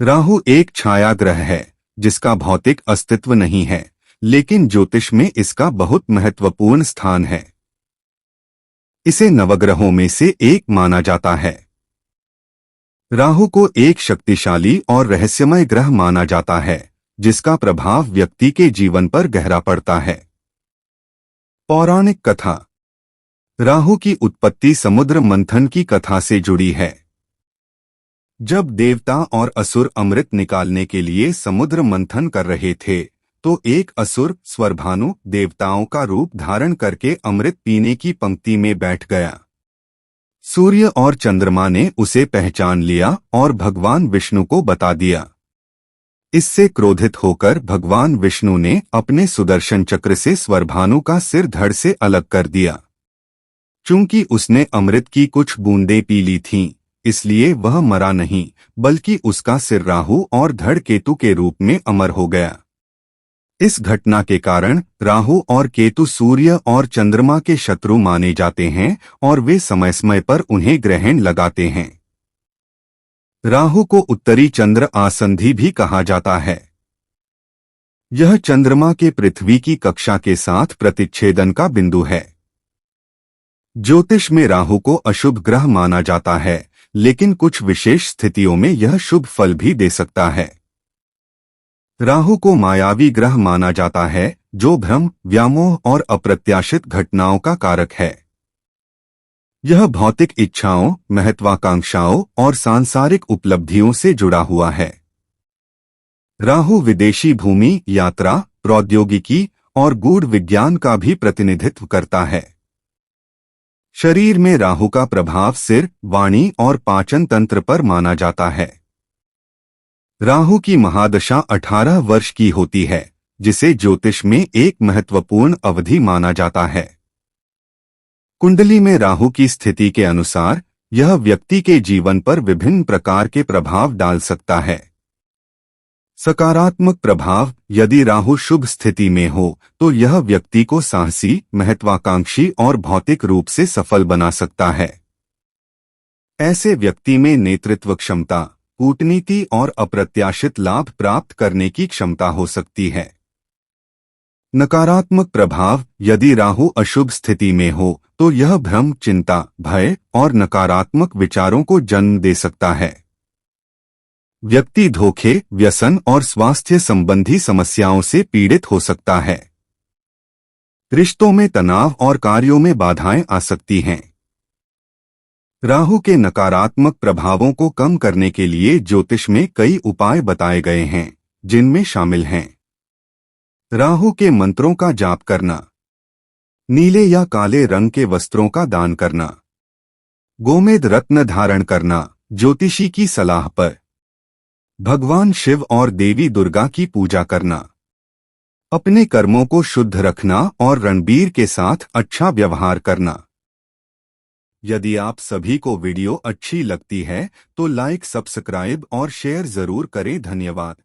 राहु एक छाया ग्रह है जिसका भौतिक अस्तित्व नहीं है, लेकिन ज्योतिष में इसका बहुत महत्वपूर्ण स्थान है। इसे नवग्रहों में से एक माना जाता है। राहु को एक शक्तिशाली और रहस्यमय ग्रह माना जाता है, जिसका प्रभाव व्यक्ति के जीवन पर गहरा पड़ता है। पौराणिक कथा। राहु की उत्पत्ति समुद्र मंथन की कथा से जुड़ी है। जब देवता और असुर अमृत निकालने के लिए समुद्र मंथन कर रहे थे, तो एक असुर स्वरभानु देवताओं का रूप धारण करके अमृत पीने की पंक्ति में बैठ गया। सूर्य और चंद्रमा ने उसे पहचान लिया और भगवान विष्णु को बता दिया। इससे क्रोधित होकर भगवान विष्णु ने अपने सुदर्शन चक्र से स्वरभानु का सिर धड़ से अलग कर दिया। चूंकि उसने अमृत की कुछ बूंदें पी ली थीं, इसलिए वह मरा नहीं, बल्कि उसका सिर राहु और धड़ केतु के रूप में अमर हो गया। इस घटना के कारण राहु और केतु सूर्य और चंद्रमा के शत्रु माने जाते हैं और वे समय समय पर उन्हें ग्रहण लगाते हैं। राहु को उत्तरी चंद्र आसंधि भी कहा जाता है। यह चंद्रमा के पृथ्वी की कक्षा के साथ प्रतिच्छेदन का बिंदु है। ज्योतिष में राहु को अशुभ ग्रह माना जाता है, लेकिन कुछ विशेष स्थितियों में यह शुभ फल भी दे सकता है। राहु को मायावी ग्रह माना जाता है, जो भ्रम, व्यामोह और अप्रत्याशित घटनाओं का कारक है। यह भौतिक इच्छाओं, महत्वाकांक्षाओं और सांसारिक उपलब्धियों से जुड़ा हुआ है। राहु विदेशी भूमि, यात्रा, प्रौद्योगिकी और गूढ़ विज्ञान का भी प्रतिनिधित्व करता है। शरीर में राहु का प्रभाव सिर, वाणी और पाचन तंत्र पर माना जाता है। राहु की महादशा 18 वर्ष की होती है, जिसे ज्योतिष में एक महत्वपूर्ण अवधि माना जाता है। कुंडली में राहु की स्थिति के अनुसार यह व्यक्ति के जीवन पर विभिन्न प्रकार के प्रभाव डाल सकता है। सकारात्मक प्रभाव। यदि राहु शुभ स्थिति में हो तो यह व्यक्ति को साहसी, महत्वाकांक्षी और भौतिक रूप से सफल बना सकता है। ऐसे व्यक्ति में नेतृत्व क्षमता, कूटनीति और अप्रत्याशित लाभ प्राप्त करने की क्षमता हो सकती है। नकारात्मक प्रभाव। यदि राहु अशुभ स्थिति में हो तो यह भ्रम, चिंता, भय और नकारात्मक विचारों को जन्म दे सकता है। व्यक्ति धोखे, व्यसन और स्वास्थ्य संबंधी समस्याओं से पीड़ित हो सकता है। रिश्तों में तनाव और कार्यों में बाधाएं आ सकती हैं। राहु के नकारात्मक प्रभावों को कम करने के लिए ज्योतिष में कई उपाय बताए गए हैं, जिनमें शामिल हैं राहु के मंत्रों का जाप करना, नीले या काले रंग के वस्त्रों का दान करना, गोमेद रत्न धारण करना, ज्योतिषी की सलाह पर भगवान शिव और देवी दुर्गा की पूजा करना, अपने कर्मों को शुद्ध रखना और रणबीर के साथ अच्छा व्यवहार करना। यदि आप सभी को वीडियो अच्छी लगती है तो लाइक, सब्सक्राइब और शेयर जरूर करें। धन्यवाद।